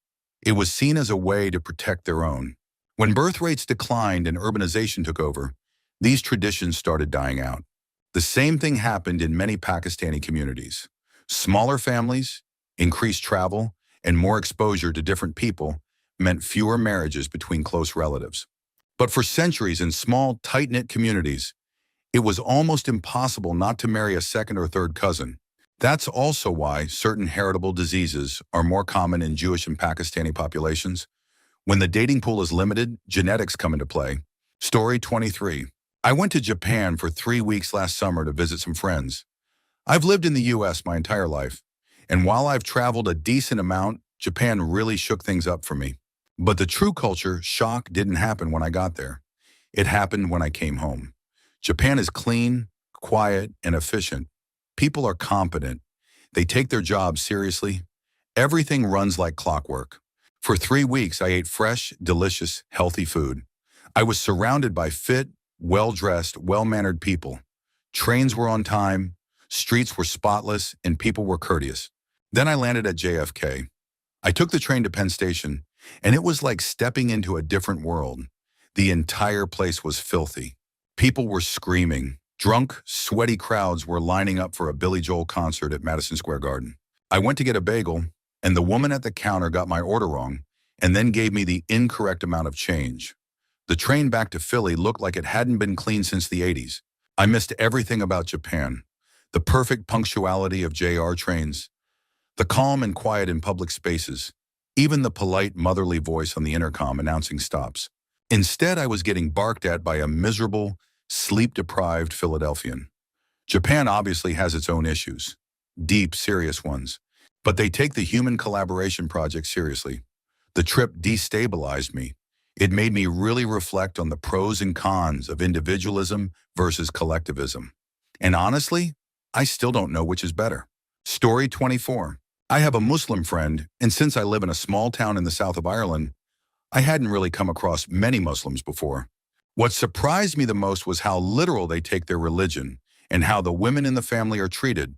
Speaker 1: It was seen as a way to protect their own. When birth rates declined and urbanization took over, these traditions started dying out. The same thing happened in many Pakistani communities. Smaller families, increased travel, and more exposure to different people meant fewer marriages between close relatives. But for centuries in small, tight-knit communities, it was almost impossible not to marry a second or third cousin. That's also why certain heritable diseases are more common in Jewish and Pakistani populations. When the dating pool is limited, genetics come into play. Story 23. I went to Japan for 3 weeks last summer to visit some friends. I've lived in the US my entire life, and while I've traveled a decent amount, Japan really shook things up for me. But the true culture shock didn't happen when I got there. It happened when I came home. Japan is clean, quiet, and efficient. People are competent. They take their jobs seriously. Everything runs like clockwork. For 3 weeks, I ate fresh, delicious, healthy food. I was surrounded by fit, well-dressed, well-mannered people. Trains were on time, streets were spotless, and people were courteous. Then I landed at JFK. I took the train to Penn Station, and it was like stepping into a different world. The entire place was filthy. People were screaming. Drunk, sweaty crowds were lining up for a Billy Joel concert at Madison Square Garden. I went to get a bagel, and the woman at the counter got my order wrong and then gave me the incorrect amount of change. The train back to Philly looked like it hadn't been cleaned since the 80s. I missed everything about Japan. The perfect punctuality of JR trains, the calm and quiet in public spaces, even the polite motherly voice on the intercom announcing stops. Instead, I was getting barked at by a miserable, sleep-deprived Philadelphian. Japan obviously has its own issues, deep, serious ones, but they take the human collaboration project seriously. The trip destabilized me. It made me really reflect on the pros and cons of individualism versus collectivism. And honestly, I still don't know which is better. Story 24. I have a Muslim friend, and since I live in a small town in the south of Ireland, I hadn't really come across many Muslims before. What surprised me the most was how literal they take their religion and how the women in the family are treated,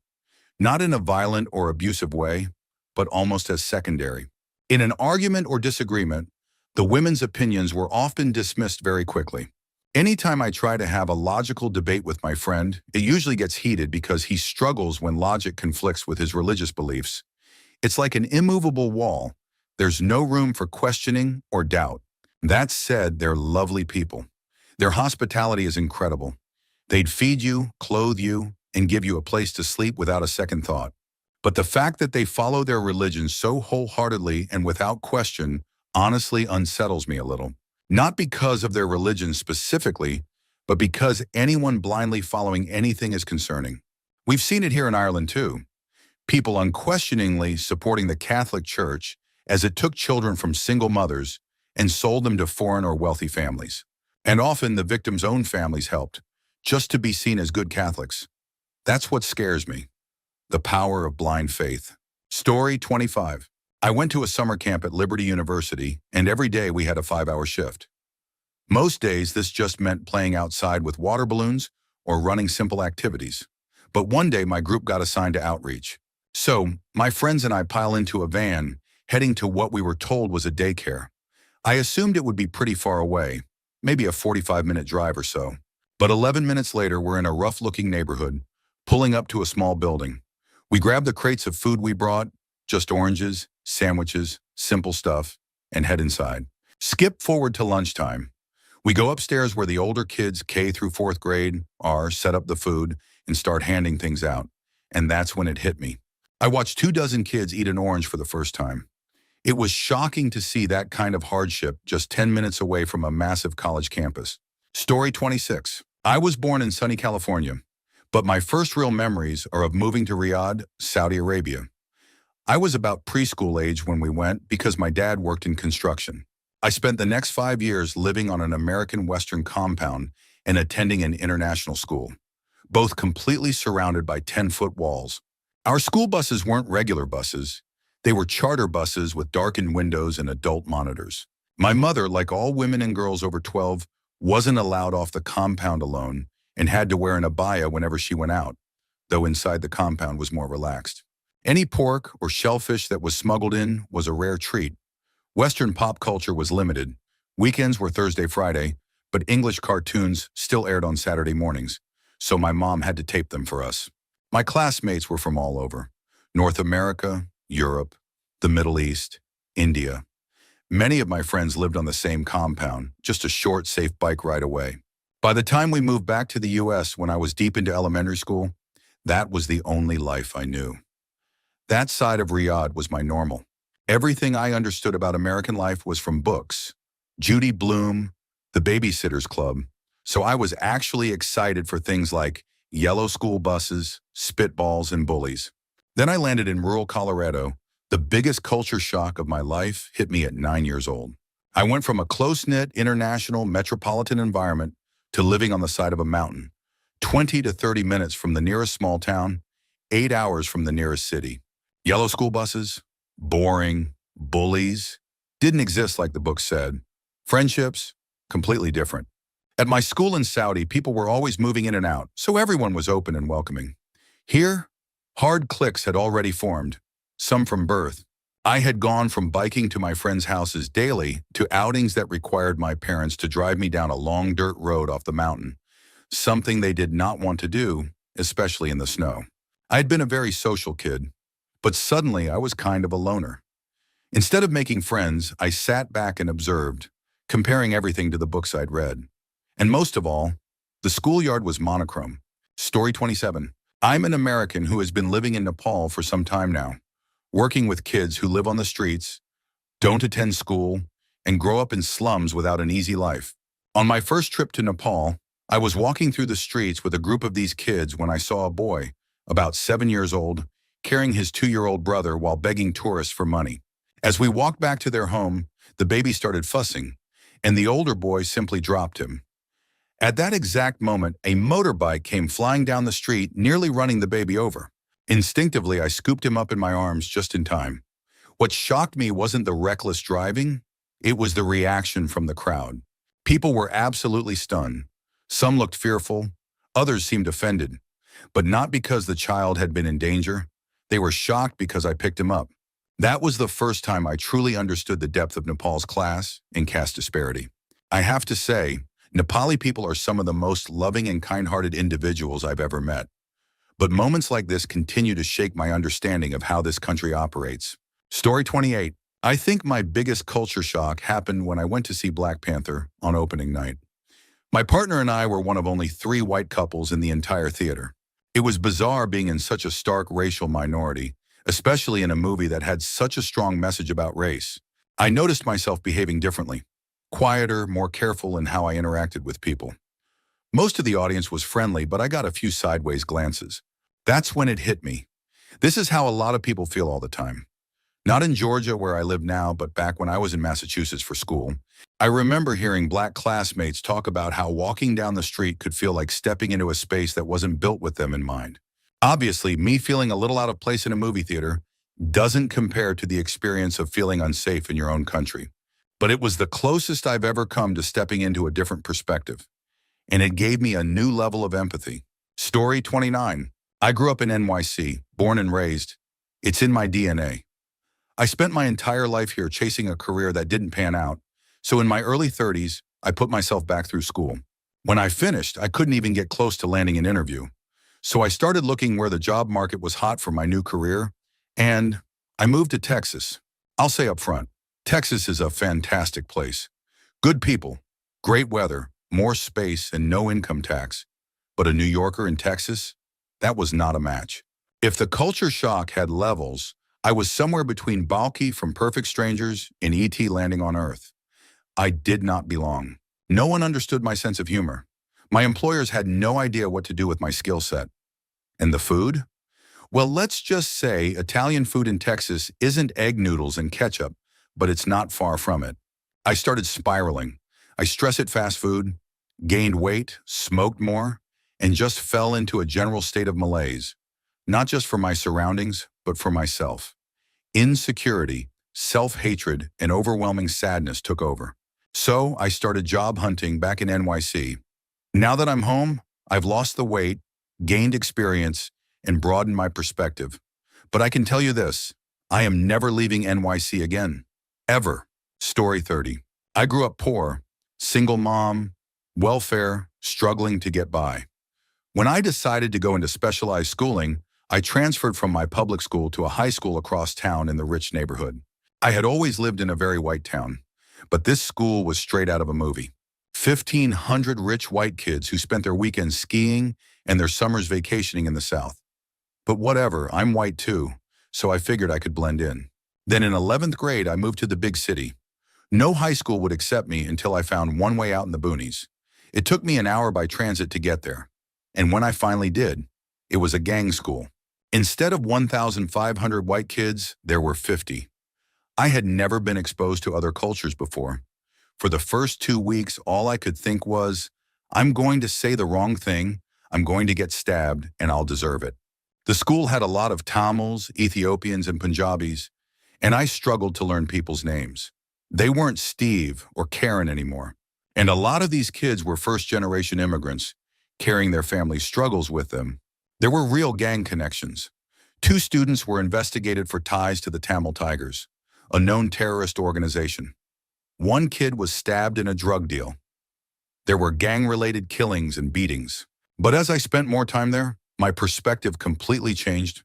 Speaker 1: not in a violent or abusive way, but almost as secondary. In an argument or disagreement, the women's opinions were often dismissed very quickly. Anytime I try to have a logical debate with my friend, it usually gets heated because he struggles when logic conflicts with his religious beliefs. It's like an immovable wall. There's no room for questioning or doubt. That said, they're lovely people. Their hospitality is incredible. They'd feed you, clothe you, and give you a place to sleep without a second thought. But the fact that they follow their religion so wholeheartedly and without question honestly unsettles me a little. Not because of their religion specifically, but because anyone blindly following anything is concerning. We've seen it here in Ireland too. People unquestioningly supporting the Catholic Church as it took children from single mothers and sold them to foreign or wealthy families. And often the victims' own families helped, just to be seen as good Catholics. That's what scares me, the power of blind faith. Story 25. I went to a summer camp at Liberty University, and every day we had a 5-hour shift. Most days this just meant playing outside with water balloons or running simple activities. But one day my group got assigned to outreach. So my friends and I pile into a van, heading to what we were told was a daycare. I assumed it would be pretty far away, maybe a 45-minute drive or so. But 11 minutes later, we're in a rough-looking neighborhood, pulling up to a small building. We grab the crates of food we brought, just oranges, sandwiches, simple stuff, and head inside. Skip forward to lunchtime. We go upstairs where the older kids, K through 4th grade, are, set up the food, and start handing things out. And that's when it hit me. I watched 24 kids eat an orange for the first time. It was shocking to see that kind of hardship just 10 minutes away from a massive college campus. Story 26. I was born in sunny California, but my first real memories are of moving to Riyadh, Saudi Arabia. I was about preschool age when we went because my dad worked in construction. I spent the next 5 years living on an American Western compound and attending an international school, both completely surrounded by 10-foot walls. Our school buses weren't regular buses. They were charter buses with darkened windows and adult monitors. My mother, like all women and girls over 12, wasn't allowed off the compound alone and had to wear an abaya whenever she went out, though inside the compound was more relaxed. Any pork or shellfish that was smuggled in was a rare treat. Western pop culture was limited. Weekends were Thursday, Friday, but English cartoons still aired on Saturday mornings, so my mom had to tape them for us. My classmates were from all over: North America, Europe, the Middle East, India. Many of my friends lived on the same compound, just a short, safe bike ride away. By the time we moved back to the U.S. when I was deep into elementary school, that was the only life I knew. That side of Riyadh was my normal. Everything I understood about American life was from books, Judy Blume, The Babysitter's Club, so I was actually excited for things like yellow school buses, spitballs, and bullies. Then I landed in rural Colorado. The biggest culture shock of my life hit me at 9 years old. I went from a close-knit, international, metropolitan environment to living on the side of a mountain, 20 to 30 minutes from the nearest small town, 8 hours from the nearest city. Yellow school buses, boring, bullies, didn't exist like the book said. Friendships, completely different. At my school in Saudi, people were always moving in and out, so everyone was open and welcoming. Here, hard cliques had already formed, some from birth. I had gone from biking to my friends' houses daily to outings that required my parents to drive me down a long dirt road off the mountain, something they did not want to do, especially in the snow. I had been a very social kid, but suddenly I was kind of a loner. Instead of making friends, I sat back and observed, comparing everything to the books I'd read. And most of all, the schoolyard was monochrome. Story 27. I'm an American who has been living in Nepal for some time now, working with kids who live on the streets, don't attend school, and grow up in slums without an easy life. On my first trip to Nepal, I was walking through the streets with a group of these kids when I saw a boy, about 7 years old, carrying his 2-year-old brother while begging tourists for money. As we walked back to their home, the baby started fussing, and the older boy simply dropped him. At that exact moment, a motorbike came flying down the street, nearly running the baby over. Instinctively, I scooped him up in my arms just in time. What shocked me wasn't the reckless driving, it was the reaction from the crowd. People were absolutely stunned. Some looked fearful, others seemed offended, but not because the child had been in danger. They were shocked because I picked him up. That was the first time I truly understood the depth of Nepal's class and caste disparity. I have to say, Nepali people are some of the most loving and kind-hearted individuals I've ever met. But moments like this continue to shake my understanding of how this country operates. Story 28. I think my biggest culture shock happened when I went to see Black Panther on opening night. My partner and I were one of only 3 white couples in the entire theater. It was bizarre being in such a stark racial minority, especially in a movie that had such a strong message about race. I noticed myself behaving differently. quieter, more careful in how I interacted with people. Most of the audience was friendly, but I got a few sideways glances. That's when it hit me. This is how a lot of people feel all the time. Not in Georgia where I live now, but back when I was in Massachusetts for school. I remember hearing Black classmates talk about how walking down the street could feel like stepping into a space that wasn't built with them in mind. Obviously, me feeling a little out of place in a movie theater doesn't compare to the experience of feeling unsafe in your own country. But it was the closest I've ever come to stepping into a different perspective, and it gave me a new level of empathy. Story 29. I grew up in NYC, born and raised. It's in my DNA. I spent my entire life here chasing a career that didn't pan out, so in my early 30s, I put myself back through school. When I finished, I couldn't even get close to landing an interview. So I started looking where the job market was hot for my new career, and I moved to Texas. I'll say up front, Texas is a fantastic place. Good people, great weather, more space, and no income tax. But a New Yorker in Texas? That was not a match. If the culture shock had levels, I was somewhere between Balky from Perfect Strangers and E.T. landing on Earth. I did not belong. No one understood my sense of humor. My employers had no idea what to do with my skill set. And the food? Well, let's just say Italian food in Texas isn't egg noodles and ketchup, but it's not far from it. I started spiraling. I stress at fast food, gained weight, smoked more, and just fell into a general state of malaise. Not just for my surroundings, but for myself. Insecurity, self-hatred, and overwhelming sadness took over. So I started job hunting back in NYC. Now that I'm home, I've lost the weight, gained experience, and broadened my perspective. But I can tell you this, I am never leaving NYC again. Ever. Story 30. I grew up poor, single mom, welfare, struggling to get by. When I decided to go into specialized schooling, I transferred from my public school to a high school across town in the rich neighborhood. I had always lived in a very white town, but this school was straight out of a movie. 1,500 rich white kids who spent their weekends skiing and their summers vacationing in the South. But whatever, I'm white too, so I figured I could blend in. Then in 11th grade, I moved to the big city. No high school would accept me until I found one way out in the boonies. It took me an hour by transit to get there. And when I finally did, it was a gang school. Instead of 1,500 white kids, there were 50. I had never been exposed to other cultures before. For the first 2 weeks, all I could think was, I'm going to say the wrong thing, I'm going to get stabbed, and I'll deserve it. The school had a lot of Tamils, Ethiopians, and Punjabis, and I struggled to learn people's names. They weren't Steve or Karen anymore. And a lot of these kids were first-generation immigrants, carrying their family struggles with them. There were real gang connections. 2 students were investigated for ties to the Tamil Tigers, a known terrorist organization. 1 kid was stabbed in a drug deal. There were gang-related killings and beatings. But as I spent more time there, my perspective completely changed.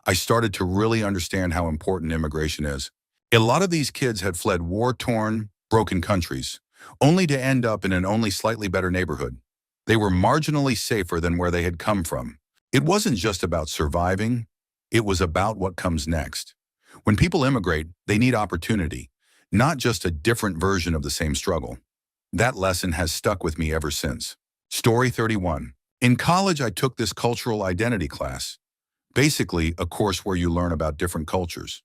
Speaker 1: I started to really understand how important immigration is. A lot of these kids had fled war-torn, broken countries, only to end up in an only slightly better neighborhood. They were marginally safer than where they had come from. It wasn't just about surviving, it was about what comes next. When people immigrate, they need opportunity, not just a different version of the same struggle. That lesson has stuck with me ever since. Story 31. In college, I took this cultural identity class. Basically, a course where you learn about different cultures.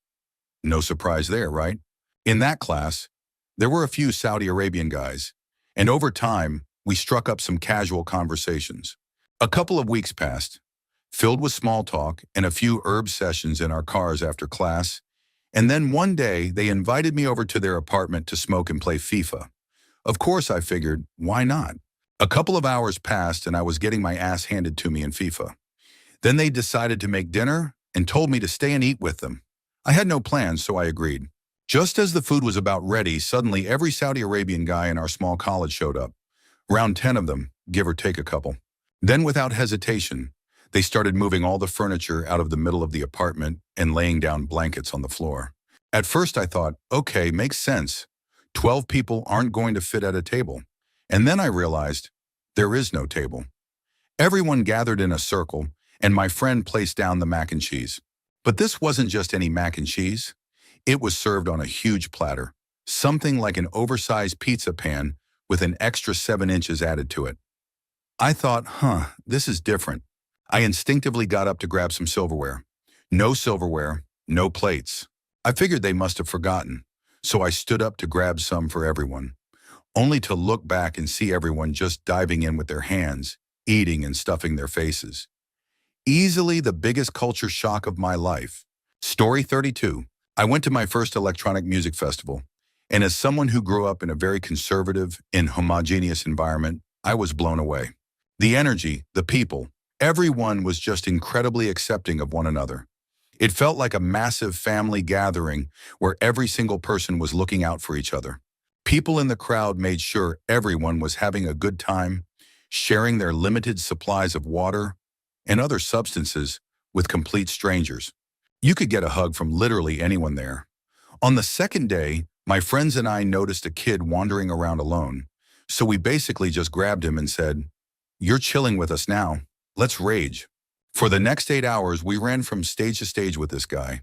Speaker 1: No surprise there, right? In that class, there were a few Saudi Arabian guys, and over time, we struck up some casual conversations. A couple of weeks passed, filled with small talk and a few herb sessions in our cars after class, and then one day they invited me over to their apartment to smoke and play FIFA. Of course, I figured, why not? A couple of hours passed and I was getting my ass handed to me in FIFA. Then they decided to make dinner and told me to stay and eat with them. I had no plans, so I agreed. Just as the food was about ready, suddenly every Saudi Arabian guy in our small college showed up. Around 10 of them, give or take a couple. Then without hesitation, they started moving all the furniture out of the middle of the apartment and laying down blankets on the floor. At first I thought, okay, makes sense. 12 people aren't going to fit at a table. And then I realized, there is no table. Everyone gathered in a circle, and my friend placed down the mac and cheese. But this wasn't just any mac and cheese. It was served on a huge platter, something like an oversized pizza pan with an extra 7 inches added to it. I thought, this is different. I instinctively got up to grab some silverware. No silverware, no plates. I figured they must have forgotten, so I stood up to grab some for everyone, only to look back and see everyone just diving in with their hands, eating and stuffing their faces. Easily the biggest culture shock of my life. Story 32. I went to my first electronic music festival, and as someone who grew up in a very conservative and homogeneous environment, I was blown away. The energy, the people, everyone was just incredibly accepting of one another. It felt like a massive family gathering where every single person was looking out for each other. People in the crowd made sure everyone was having a good time, sharing their limited supplies of water and other substances with complete strangers. You could get a hug from literally anyone there. On the second day, my friends and I noticed a kid wandering around alone, so we basically just grabbed him and said, "You're chilling with us now. Let's rage." For the next 8 hours, we ran from stage to stage with this guy,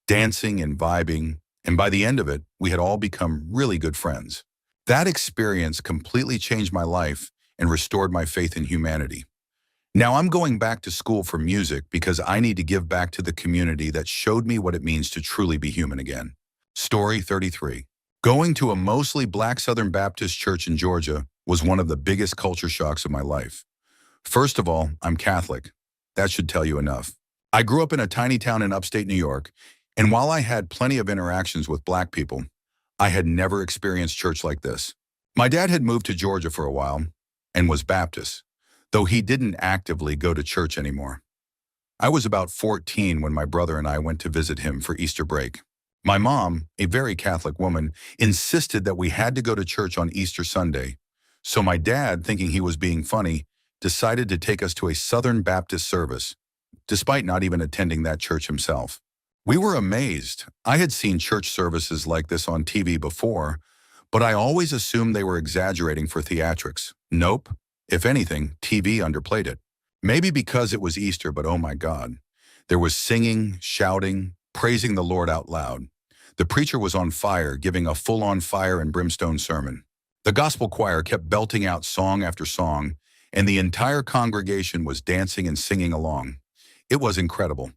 Speaker 1: dancing and vibing, and by the end of it, we had all become really good friends. That experience completely changed my life and restored my faith in humanity. Now I'm going back to school for music because I need to give back to the community that showed me what it means to truly be human again. Story 33. Going to a mostly Black Southern Baptist church in Georgia was one of the biggest culture shocks of my life. First of all, I'm Catholic. That should tell you enough. I grew up in a tiny town in upstate New York, and while I had plenty of interactions with Black people, I had never experienced church like this. My dad had moved to Georgia for a while and was Baptist, though he didn't actively go to church anymore. I was about 14 when my brother and I went to visit him for Easter break. My mom, a very Catholic woman, insisted that we had to go to church on Easter Sunday, so my dad, thinking he was being funny, decided to take us to a Southern Baptist service, despite not even attending that church himself. We were amazed. I had seen church services like this on TV before, but I always assumed they were exaggerating for theatrics. Nope. If anything, TV underplayed it. Maybe because it was Easter, but oh my God. There was singing, shouting, praising the Lord out loud. The preacher was on fire, giving a full-on fire and brimstone sermon. The gospel choir kept belting out song after song, and the entire congregation was dancing and singing along. It was incredible.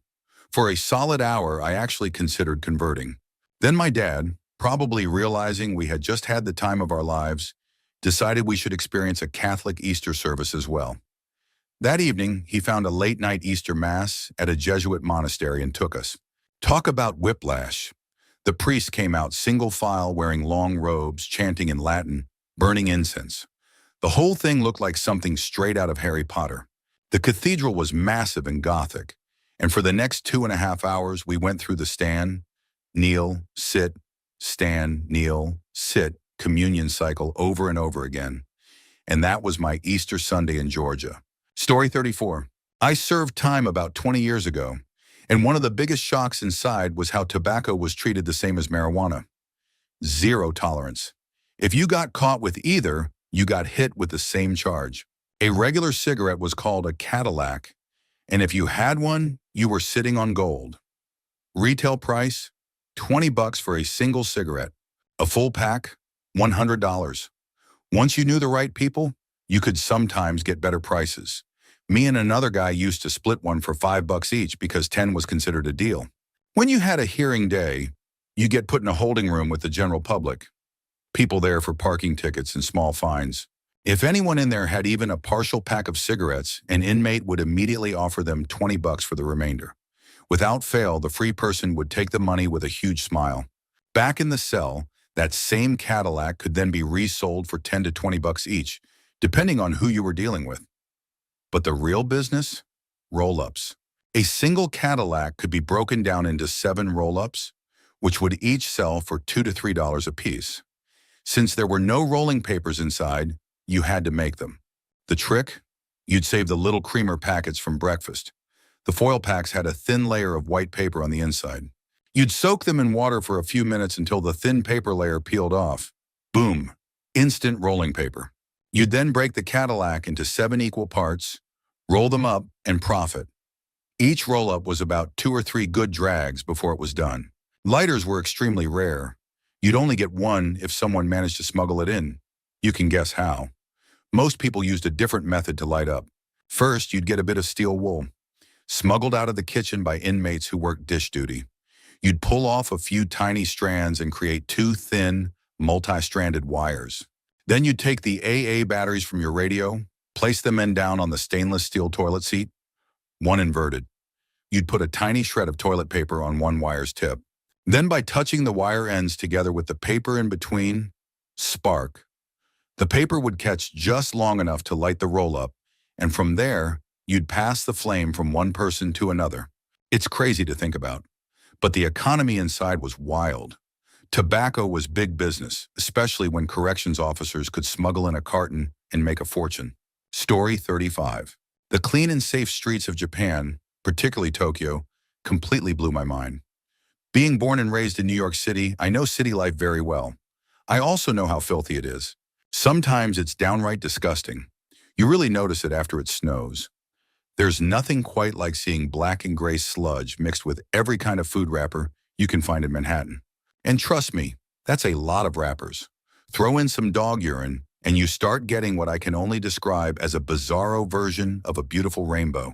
Speaker 1: For a solid hour, I actually considered converting. Then my dad, probably realizing we had just had the time of our lives, decided we should experience a Catholic Easter service as well. That evening, he found a late-night Easter Mass at a Jesuit monastery and took us. Talk about whiplash. The priest came out single file wearing long robes, chanting in Latin, burning incense. The whole thing looked like something straight out of Harry Potter. The cathedral was massive and Gothic, and for the next 2.5 hours, we went through the stand, kneel, sit, stand, kneel, sit, communion cycle over and over again. And that was my Easter Sunday in Georgia. Story 34. I served time about 20 years ago, and one of the biggest shocks inside was how tobacco was treated the same as marijuana. Zero tolerance. If you got caught with either, you got hit with the same charge. A regular cigarette was called a Cadillac, and if you had one, you were sitting on gold. Retail price, $20 for a single cigarette. A full pack, $100. Once you knew the right people, you could sometimes get better prices. Me and another guy used to split one for $5 each because 10 was considered a deal. When you had a hearing day, you get put in a holding room with the general public. People there for parking tickets and small fines. If anyone in there had even a partial pack of cigarettes, an inmate would immediately offer them $20 for the remainder. Without fail, the free person would take the money with a huge smile. Back in the cell, that same Cadillac could then be resold for $10 to $20 each, depending on who you were dealing with. But the real business? Roll-ups. A single Cadillac could be broken down into 7 roll-ups, which would each sell for $2 to $3 a piece. Since there were no rolling papers inside, you had to make them. The trick? You'd save the little creamer packets from breakfast. The foil packs had a thin layer of white paper on the inside. You'd soak them in water for a few minutes until the thin paper layer peeled off. Boom! Instant rolling paper. You'd then break the Cadillac into 7 equal parts, roll them up, and profit. Each roll-up was about 2 or 3 good drags before it was done. Lighters were extremely rare. You'd only get one if someone managed to smuggle it in. You can guess how. Most people used a different method to light up. First, you'd get a bit of steel wool, smuggled out of the kitchen by inmates who worked dish duty. You'd pull off a few tiny strands and create two thin, multi-stranded wires. Then you'd take the AA batteries from your radio, place them end down on the stainless steel toilet seat, one inverted. You'd put a tiny shred of toilet paper on one wire's tip. Then by touching the wire ends together with the paper in between, spark. The paper would catch just long enough to light the roll-up, and from there, you'd pass the flame from one person to another. It's crazy to think about, but the economy inside was wild. Tobacco was big business, especially when corrections officers could smuggle in a carton and make a fortune. Story 35. The clean and safe streets of Japan, particularly Tokyo, completely blew my mind. Being born and raised in New York City, I know city life very well. I also know how filthy it is. Sometimes it's downright disgusting. You really notice it after it snows. There's nothing quite like seeing black and gray sludge mixed with every kind of food wrapper you can find in Manhattan. And trust me, that's a lot of wrappers. Throw in some dog urine, and you start getting what I can only describe as a bizarro version of a beautiful rainbow,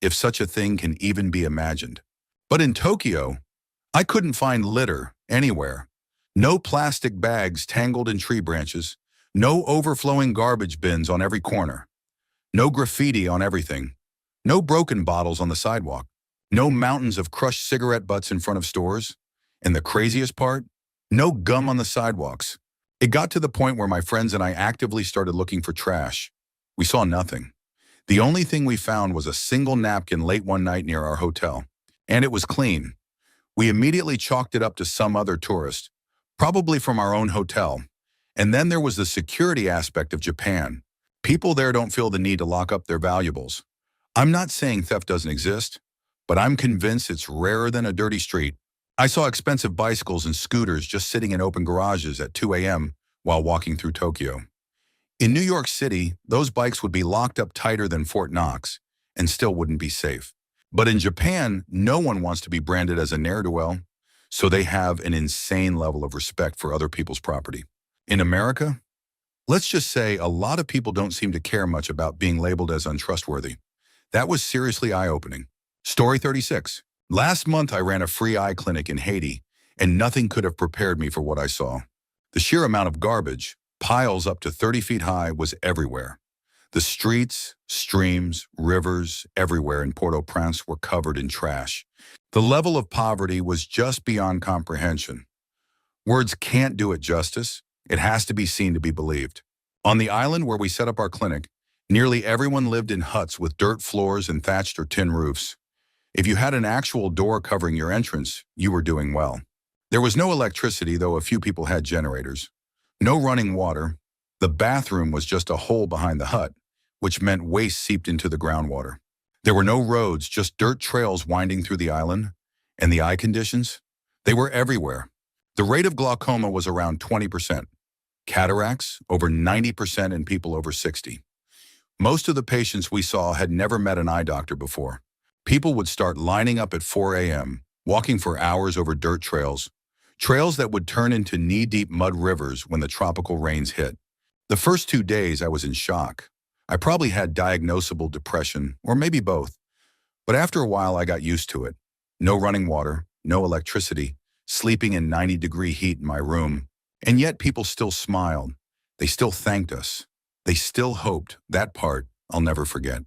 Speaker 1: if such a thing can even be imagined. But in Tokyo, I couldn't find litter anywhere. No plastic bags tangled in tree branches, no overflowing garbage bins on every corner, no graffiti on everything, no broken bottles on the sidewalk, no mountains of crushed cigarette butts in front of stores, and the craziest part, no gum on the sidewalks. It got to the point where my friends and I actively started looking for trash. We saw nothing. The only thing we found was a single napkin late one night near our hotel, and it was clean. We immediately chalked it up to some other tourist, probably from our own hotel. And then there was the security aspect of Japan. People there don't feel the need to lock up their valuables. I'm not saying theft doesn't exist, but I'm convinced it's rarer than a dirty street. I saw expensive bicycles and scooters just sitting in open garages at 2 a.m. while walking through Tokyo. In New York City, those bikes would be locked up tighter than Fort Knox and still wouldn't be safe. But in Japan, no one wants to be branded as a ne'er-do-well, so they have an insane level of respect for other people's property. In America, let's just say a lot of people don't seem to care much about being labeled as untrustworthy. That was seriously eye-opening. Story 36. Last month, I ran a free eye clinic in Haiti, and nothing could have prepared me for what I saw. The sheer amount of garbage, piles up to 30 feet high, was everywhere. The streets, streams, rivers, everywhere in Port-au-Prince were covered in trash. The level of poverty was just beyond comprehension. Words can't do it justice. It has to be seen to be believed. On the island where we set up our clinic, nearly everyone lived in huts with dirt floors and thatched or tin roofs. If you had an actual door covering your entrance, you were doing well. There was no electricity, though a few people had generators. No running water. The bathroom was just a hole behind the hut, which meant waste seeped into the groundwater. There were no roads, just dirt trails winding through the island. And the eye conditions? They were everywhere. The rate of glaucoma was around 20%. Cataracts, over 90% in people over 60. Most of the patients we saw had never met an eye doctor before. People would start lining up at 4 a.m., walking for hours over dirt trails that would turn into knee-deep mud rivers when the tropical rains hit. The first 2 days, I was in shock. I probably had diagnosable depression, or maybe both. But after a while, I got used to it. No running water, no electricity, sleeping in 90-degree heat in my room. And yet people still smiled. They still thanked us. They still hoped. That part I'll never forget.